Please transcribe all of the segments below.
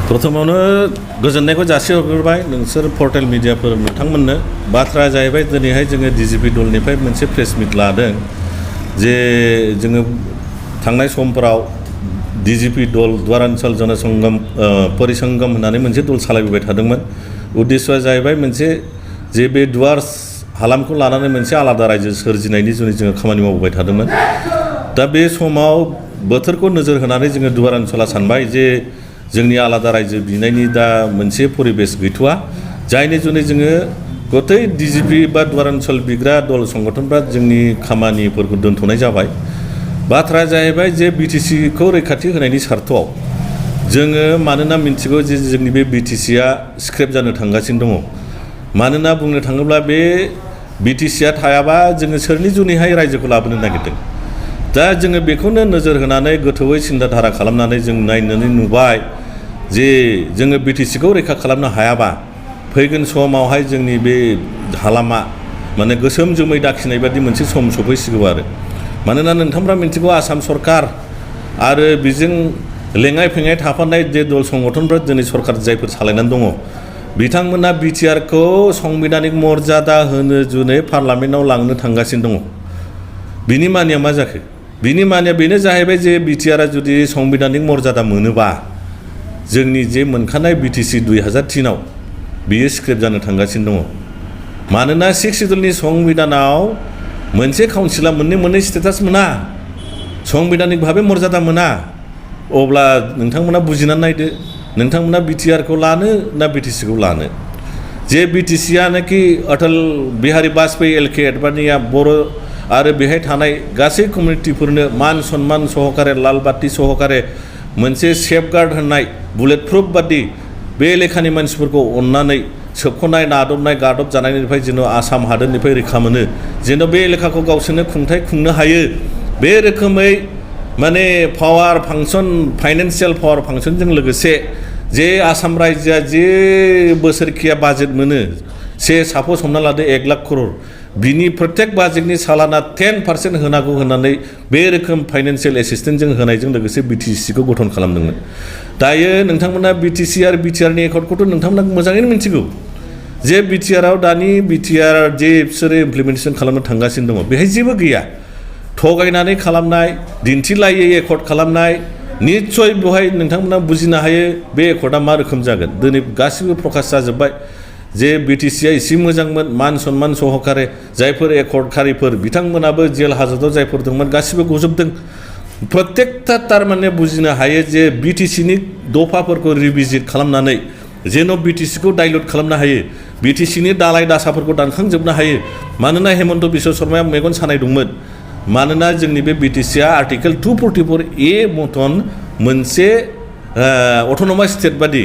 प्रथमावनो गोजोननायखौ जासिहरग्रोबाय नोंसोर पर्टेल मिडियाफोर नोंथांमोननो बाथ्राया जाहैबाय दिनैहाय जोङो डिजिपि दलनिफ्राय मोनसे प्रेस मिट लादों जे जोङो थांनाय समफोराव डिजिपि दल द्वारान्चल जनसंगम परिसंगम होननानै मोनसे दल सालायबोबाय थादोंमोन उद्देश्यआ जाहैबाय मोनसे जे बे दुवार हालामखौ लानानै मोनसे आलादा रायजो सोरजिनायनि जुनै जोङो खामानि मावबोबाय थादोंमोन दा बे समाव बोथोरखौ नोजोर होनानै जोङो दुवारान्चला सानबाय जे जोंनि आलादा रायजो बिनायनि दा मोनसे परिबेस गैथ'आ जायनि जुनै जोङो गथै डिजिपि बा दुवारान्चल बिग्रा दल संगठनफ्रा जोंनि खामानिफोरखौ दोनथ'नाय जाबाय बाथ्राया जाहैबाय जे बिटिसिखौ रैखाथि होनायनि सार्थआव जोङो मानोना मिन्थिगौ जे जोंनि बे बिटिसिआ स्क्रेप जानो थांगासिनो दङ मानोना बुंनो थाङोब्ला बे बिटिसिआ थायाबा जोङो सोरनि जुनैहाय रायजोखौ लाबोनो नागिरदों दा जोङो बेखौनो नोजोर होनानै गोथौयै सिन्था खालामनानै जों नायनानै नुबाय जे जोङो बिटिसिखौ रैखा खालामनो हायाबा फैगोन समावहाय जोंनि बे हालामा माने गोसोम जोमै दाखिनाय बादि मोनसे सम सफैसिगौ आरो मानोना नोंथांफ्रा मिन्थिगौ आसाम सरकार आरो बेजों लेङाइ फेङाइ थाफानाय जे दल संगठनफ्रा दिनै सरकार जायफोर सालायनानै दङ बिथांमोना बिटिआरखौ संबिधानिक मर्यादा होनो जुनै पार्लामेन्टआव लांनो थांगासिनो दङ बिनि मानिया मा जाखो बिनि मानिया बेनो जाहैबाय जे बिटिआरआ जुदि संबिधानिक मर्यादा मोनोबा जोंनि जे मोनखानाय बिटिसि 2003 आव बियो स्क्रेप जानो थांगासिनो दङ मानोना 6 सिडुलनि संबिधानाव मोनसे काउन्सिला मोननै स्टेटास मोना संबिधानिक भाबे मर्यादा मोना अब्ला नोंथांमोना बुजिनानै नायदो नोंथांमोना बिटिआरखौ लानो ना बिटिसिखौ लानो जे बिटिसिआनोखि अटल बिहारी वाजपेयी एलके एडभानिया बर' आरो बेहाय थानाय गासै कमिउनिटिफोरनो मान सन्मान सहकारे लाल बाति सहकारे मोनसे सेफगार्ड होनाय बुलेट प्रुफ बादि बे लेखानि मानसिफोरखौ अननानै सोबख'नाय नादबनाय गादब जानायनिफ्राय जेन' आसाम हादोरनिफ्राय रैखा मोनो जेन' बे लेखाखौ गावसोरनो खुंथाय खुंनो हायो बे रोखोमै माने पावार फांसन फाइनान्सियेल पावार फांसनजों लोगोसे जे आसाम रायजोआ जे बोसोरखिया बाजेट मोनो सापस हमना लादो 1 लाख करोड़ बिनि प्रत्येक बाजेटनि सालाना 10% होनांगौ होननानै बे रोखोम फाइनान्सियेल एसिस्टेन्टजों होनायजों लोगोसे बिटिसिखौ गठन खालामदोंमोन दायो नोंथांमोना बिटिसि आरो बिटिआरनि एकर्डखौथ' नोंथांमोना मोजाङैनो मिन्थिगौ जे बिटिआरआव दानि बिटिआर जे बिसोरो इमप्लिमेन्टेसन खालामनो थांगासिनो दङ बेहाय जेबो गैया थगायनानै खालामनाय दिन्थिलायै एकर्ड खालामनाय निस्सय बेवहाय नोंथांमोना बुजिनो हायो बे एकर्डआ मा रोखोम जागोन दिनै गासिबो प्रकाश जाजोब्बाय जे बिटिसिआ एसे मोजांमोन मान सन्मान सहकारे जायफोर एकर्डखारिफोर बिथांमोनाबो जेल हाजतआव जायफोर दंमोन गासिबो गजोबदों प्रत्येकथा थारमाने बुजिनो हायो जे बिटिसिनि दफाफोरखौ रिभिजिट खालामनानै जेन' बिटिसिखौ डाइल्युट खालामनो हायो बिटिसिनि दालाय दासाफोरखौ दानखांजोबनो हायो मानोना हेमन्त बिश्व शर्माया मेगन सानाय दंमोन मानोना जोंनि बे बिटिसिआ आर्टिकेल 244A मतन मोनसे अट'नमास स्टेट बादि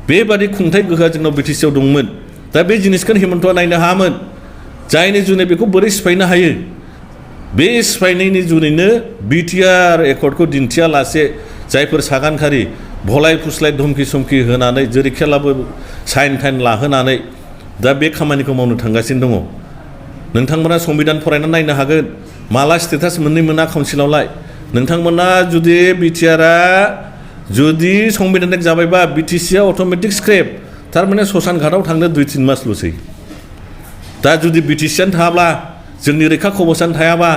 बेबादि खुंथाय गोहोआ जोंनाव बिटिसिआव दंमोन दा बे जिनिसखौ हेमन्तआ नायनो हायामोन जायनि जुनै बेखौ बोरै सिफायनो हायो बे सिफायनायनि जुनैनो बिटिआर एकर्डखौ दिन्थियालासे जायफोर सागानखारि भलाय फुस्लाय धमकि समखि होनानै जेरैखियालाबो साइन टाइन लाहोनानै दा बे खामानिखौ मावनो थांगासिनो दङ नोंथांमोना संबिधान फरायनानै नायनो हागोन माला स्टेटास मोना काउन्सिलावलाय नोंथांमोना जुदि बिटिआरआ जुदि संबिधानिक जाबायबा बिटिसिआ अट'मेटिक स्क्रेप थारमाने ससान घाटआव थांनो 2-3 मासल'सै दा जुदि बिटिसिआनो थायाब्ला जोंनि रैखा कवचानो थायाबा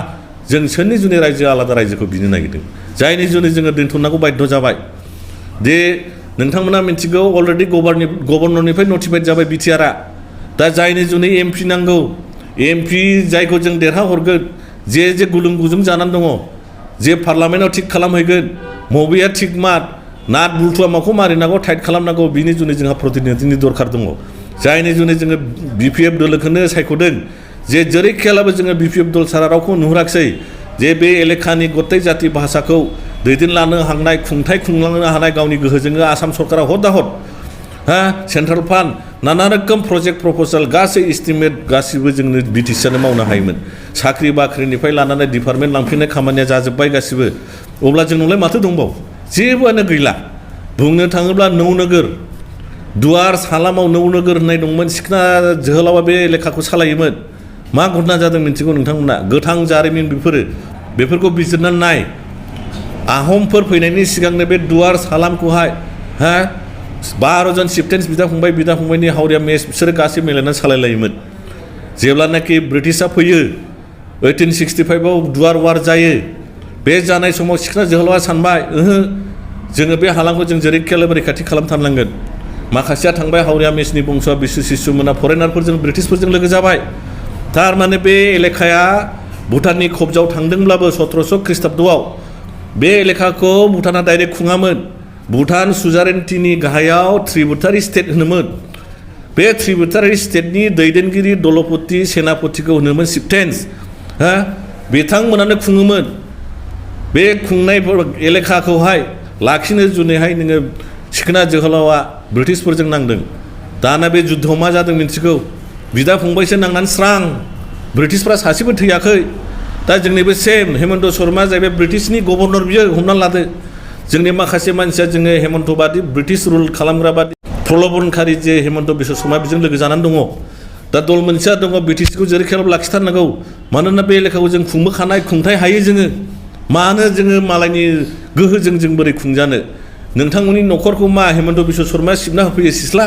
जों सोरनि जुनै रायजो आलादा रायजोखौ बिनो नागिरदों जायनि जुनै जोङो दोनथ'नांगौ बाध्य जाबाय दे नोंथांमोना मिन्थिगौ अलरेडि गभर्नरनिफ्राय नटिफाइड जाबाय बिटिआरआ दा जायनि जुनै एमपि नांगौ एमपि जायखौ जों देरहाहरगोन जे गुलुं गुजुं जानानै दङ जे पार्लामेन्टआव थिग खालामहैगोन मबेया थिग मात नाट बुलथुआ माखौ मारिनांगौ टाइट खालामनांगौ बिनि जुनै जोंहा प्रतिनिधिनि दरखार दङ जायनि जुनै जोङो बिपिएफ दलखौनो सायख'दों जे जेरैखियालाबो जोङो बिपिएफ दल सारा रावखौ नुहुराखिसै जे बे एलेखानि गथाय जाति भाषाखौ दैदेनलांनो हानाय खुंथाय खुंलांनो हानाय गावनि गोहोजोंनो आसाम सरकारा हद सेन्ट्रेल फान्ड नाना रोखोम प्रजेक्ट प्रप'जाल गासै एस्टिमेट गासिबो जोंनो बिटिसिआनो मावनो हायोमोन साख्रि बाख्रिनिफ्राय लानानै डिपार्टमेन्ट लांफिननाय खामानिया जाजोब्बाय गासिबो अब्ला जोंनावलाय माथो दंबावो जेबोआनो गैला बुंनो थाङोब्ला नौनोगोर दुवार सालामाव नौनोगोर होननाय दंमोन सिखना जोहोलावा बे लेखाखौ सालायोमोन मा घटना जादों मिन्थिगौ नोंथांमोना गोथां जारिमिन बेफोरखौ बिजिरनानै नाय आहमफोर फैनायनि सिगांनो बे दुवार सालामखौहाय 12 जन चिफटेन्स बिदा फंबायनि हावरिया मेच बिसोरो गासै मिलायनानै सालायलायोमोन जेब्लानाखि ब्रिटिशआ फैयो 1865 आव दुवार वार जायो बे जानाय समाव सिखोना जोहोलावा सानबाय जोङो बे हालामखौ जों जेरैखियाबो रैखाथि खालामथारनांगोन माखासेया थांबाय हावरिया मेचनि बंस'आ बिसु सिसुमोना फरेनारफोरजों ब्रिटिशफोरजों लोगो जाबाय थारमाने बे एलेखाया भुटाननि खबजाव थांदोंब्लाबो 1700 ख्रीष्टाब्दआव बे एलेखाखौ भुटाना डाइरेक्ट खुङामोन भुटान सुजारेन्टिनि गाहायाव त्रिबुटारि स्टेट होनोमोन बे त्रिबुटारि स्टेटनि दैदेनगिरि दलपति सेनापतिखौ होनोमोन चिफटेन्स बिथांमोनानो खुङोमोन बे खुंनाय एलेखाखौहाय लाखिनो जुनैहाय नोङो सिखोना जोहोलावा ब्रिटिशफोरजों नांदों दाना बे जुद्धआव मा जादों मिन्थिगौ बिदा फंबायसो नांनानै स्रां ब्रिटिशफ्रा सासेबो थैयाखै दा जोंनिबो सेम हेमन्त शर्मा जाहैबाय ब्रिटिशनि गभर्नर बियो हमनानै लादो जोंनि माखासे मानसिया जोङो हेमन्त बादि ब्रिटिश रुल खालामग्रा बादि प्रलबनखारि जे हेमन्त बिश्व शर्मा बेजों लोगो जानानै दङ दा दल मोनसेया दङ बिटिसिखौ जेरैखियाबो लाखिथारनांगौ मानोना बे एलेखाखौ जों खुंबोखानाय खुंथाय हायो जोङो मानो जोङो मालायनि गोहोजों जों बोरै खुंजानो नोंथांमोननि न'खरखौ मा हेमन्त बिश्व शर्माया सिबना होफैयो सिस्ला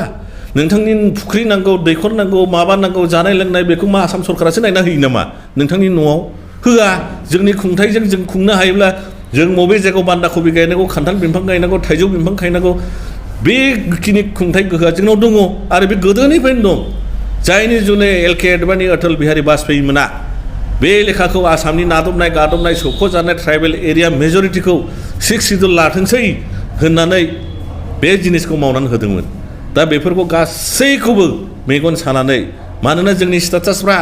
नोंथांनि फुख्रि नांगौ दैखर नांगौ माबा नांगौ जानाय लोंनाय बेखौ मा आसाम सरकारासो नायना होयो नामा नोंथांनि न'आव होआ जोंनि खुंथायजों जों खुंनो हायोब्ला जों बबे जायगायाव बान्दा कबि गायनांगौ खान्थाल बिफां गायनांगौ थाइजौ बिफां गायनांगौ बेखिनि खुंथाय गोहोआ जोंनाव दङ आरो बे गोदोनिफ्रायनो दं जायनि जुनै एलके आडवाणी अटल बिहारी वाजपेयी मोना बे लेखाखौ आसामनि नादबनाय गादबनाय सौख'जानाय ट्राइबेल एरिया मेजरिटिखौ 6 सिडुल लाथोंसै होननानै बे जिनिसखौ मावनानै होदोंमोन दा बेफोरखौ गासैखौबो मेगन सानानै मानोना जोंनि स्टेटासफ्रा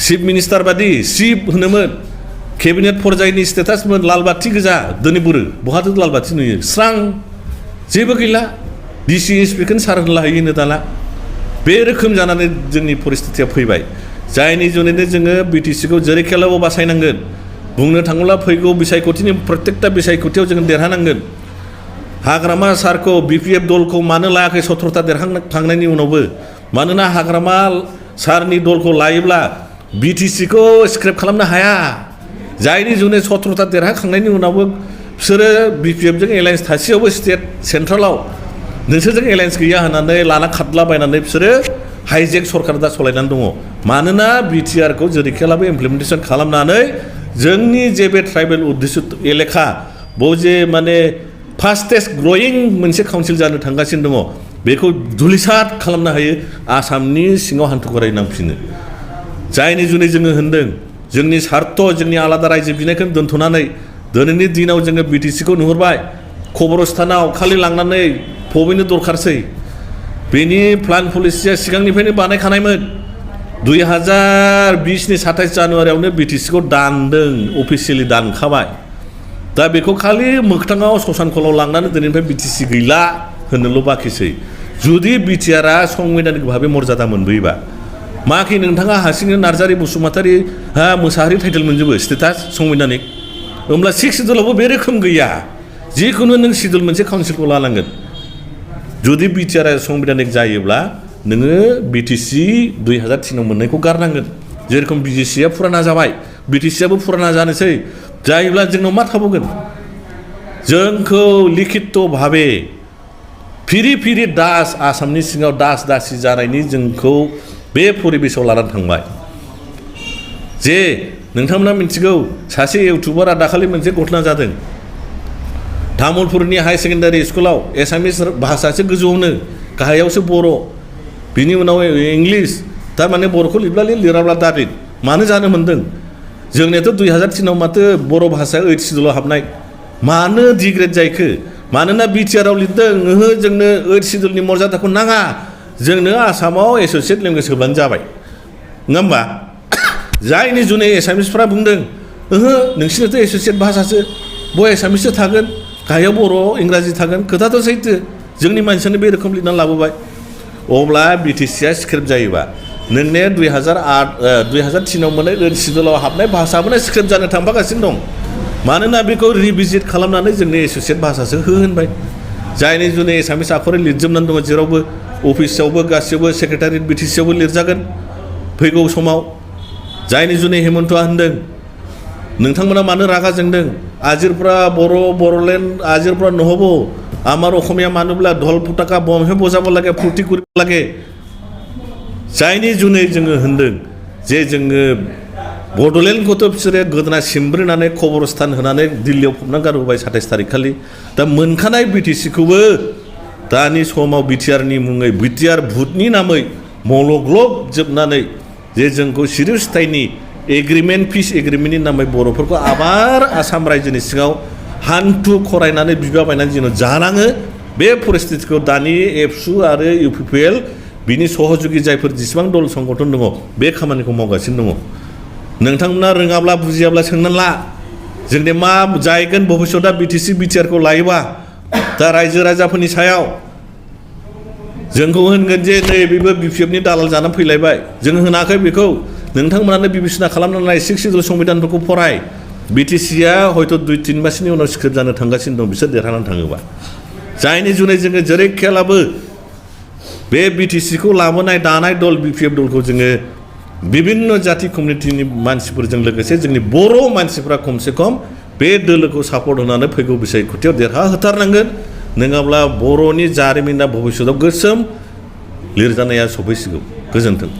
चिफ मिनिस्टार बादि चिफ होनोमोन केबिनेट पर्यायनि स्टेटासमोन लालबाथि गोजा दिनै बुरो बहाथो लालबाथि नुयो स्रां जेबो गैला डिसि इन्सपेक्टरखौनो सार होनला हैयोनो दाना बे रोखोम जानानै जोंनि परिस्थितिया फैबाय जायनि जुनैनो जोङो बिटिसिखौ जेरैखियाबो बासायनांगोन बुंनो थाङोब्ला फैगौ बिसायख'थिनि प्रत्येकता बिसायख'थियाव जोङो देरहानांगोन हाग्रामा सारखौ बिपिएफ दलखौ मानो लायाखै 17ता देरहाखांनायनि उनावबो मानोना हाग्रामा सारनि दलखौ लायोब्ला बिटिसिखौ स्क्रेप खालामनो हाया जायनि जुनै 17ता देरहाखांनायनि उनावबो बिसोरो बिपिएफजों एलायन्स थासेयावबो स्टेट सेन्ट्रेलाव नोंसोरजों एलायन्स गैया होननानै लाना खारलाबायनानै बिसोरो हाइजेक सरकार दा सलायनानै दङ मानोना बिटिआरखौ जेरैखियाबो इमप्लिमेन्टेसन खालामनानै जोंनि जे बे ट्राइबेल उद्दिसित एलेखा बेयाव जे माने फास्टेस्ट ग्रयिं मोनसे काउन्सिल जानो थांगासिनो दङ बेखौ धुलिसात खालामनो हायो आसामनि सिङाव हान्थु खराय नांफिनो जायनि जुनै जोङो होनदों जोंनि सार्थ जोंनि आलादा रायजो बिनायखौ दोनथ'नानै दिनैनि दिनाव जोङो बिटिसिखौ नुहुरबाय खबरस्थानाव खालि लांनानै फबैनो दरखारसै बेनि प्लान पलिसिया सिगांनिफ्रायनो बानायखानायमोन 2020नि 27 जानुवारियावनो बिटिसिखौ दानदों अफिसियेलि दानखाबाय दा बेखौ खालि मोगथाङाव ससानखलाव लांनानै दिनैनिफ्राय बिटिसि गैला होननोल' बाखिसै जुदि बिटिआरआ संबिधानिक भाबै मर्यादा मोनबोयोबा माखि नोंथाङा हारसिंनो नार्जारि बसुमतारी मोसाहारि टाइटेल मोनजोबो स्टेटास संबिधानिक होमब्ला 6 सिडुलावबो बे रोखोम गैया जिखुनु नों सिडुल मोनसे काउन्सिलखौ लानांगोन जुदि बिटिआरआ संबिधानिक जायोब्ला नोङो बिटिसि 2003आव मोननायखौ गारनांगोन जेरखम बिजिसिआ फुराना जाबाय बिटिसिआबो फुराना जानोसै जायोब्ला जोंनाव मा थाबावगोन जोंखौ लिखित भाबे फिरि फिरि दास आसामनि सिङाव दास दासि जानायनि जोंखौ बे परिबेसाव लानानै थांबाय जे नोंथांमोना मिथिगौ सासे इउटुबारा दाखालि मोनसे घटना जादों तामुलपुरनि हाई सेकेन्डारि स्कुलाव एसामिस भाषासो गोजौआवनो गाहायावसो बर' बिनि उनाव इंलिस थारमाने बर'खौ लिरब्ला लिराब्ला दाबिद मानो जानो मोन्दों जोंनियाथ' 2003आव माथो बर' भाषाया 8 सिडुलाव हाबनाय मानो डिग्रेड जायखो मानोना बिटिआरआव लिरदों जोंनो 8 सिडुलनि मर्यादाखौ नाङा जोंनो आसामाव एस'सियेट लेंगुवेज होब्लानो जाबाय नङा होमबा जायनि जुनै एसामिसफ्रा बुंदों नोंसिनाथ' एस'सियेट भाषासो बय एसामिससो थागोन गाहायाव बर' इंराजि थागोन खोथाथ' सैथो जोंनि मानसियानो बे रोखोम लिरनानै लाबोबाय अब्ला बिटिसिआ स्क्रिप्ट जायोबा नोंने 2003आव मोननाय 8 सिडुलाव हाबनाय भाषाबोनो स्क्रिप्ट जानो थांफागासिनो दं मानोना बेखौ रिभिजिट खालामनानै जोंनि एस'सियेट भाषासो होनबाय जायनि जुनै एसामिस आखरै लिरजोबनानै दङ जेरावबो अफिसावबो गासैयावबो सेक्रेटारियेट बिटिसिआवबो लिरजागोन फैगौ समाव जायनि जुनै हेमन्तआ होनदों नोंथांमोना मानो रागा जोंदों आजिरफ्रा बर'लेण्ड आजिरफ्रा नहब आमार अखमिया मानोब्ला धल फटाका बमहे बजाब लागे फुर्ति करिब लागे जायनि जुनै जोङो होनदों जे जोङो बड'लेण्डखौथ' बिसोरो गोदोना सिमब्रिनानै खबरस्थान होनानै दिल्लीयाव फबना गारबोबाय 27 थारिख खालि दा मोनखानाय बिटिसिखौबो दानि समाव बिटिआरनि मुङै बिटिआर भुटनि नामै मलग्लब जोबनानै जे जोंखौ सिरिस्थायनि एग्रिमेन्ट पिस एग्रिमेन्टनि नामै बर'फोरखौ आबार आसाम रायजोनि सिङाव हान्थु खरायनानै बिबाबायनानै जेन' जानाङो बे परिस्थितिखौ दानि एबसु आरो इउपिपिएल बिनि सहयोगी जायफोर जेसेबां दल संगठन दङ बे खामानिखौ मावगासिनो दङ नोंथांमोना रोङाब्ला बुजियाब्ला सोंनानै ला जोंनि मा जायगोन भबिष्यतआ बिटिसि बिटिआरखौ लायोबा दा रायजो राजाफोरनि सायाव जोंखौ होनगोन जे नै बेबो बिपिएफनि दालाल जानानै फैलायबाय जों होनाखै बेखौ नोंथांमोनानो बिबेचना खालामनानै नाय 6 सिड्युल संबिधानफोरखौ फराय बिटिसिआ हयथ' 2-3 मासनि उनाव स्क्रिप्ट जानो थांगासिनो दं बिसोर देरहानानै थाङोबा जायनि जुनै जोङो जेरै खेलाबो बे बिटिसिखौ लाबोनाय दानाय दल बिपिएफ दलखौ जोङो विभिन्न जाति कमिउनिटिनि मानसिफोरजों लोगोसे जोंनि बर' मानसिफ्रा खमसे खम बे दोलोखौ सापर्ट होनानै फैगौ बिसायख'थियाव देरहाहोथारनांगोन नङाब्ला बर'नि जारिमिना भबिष्यतआव गोसोम लिरजानाया सफैसिगौ गोजोन्थों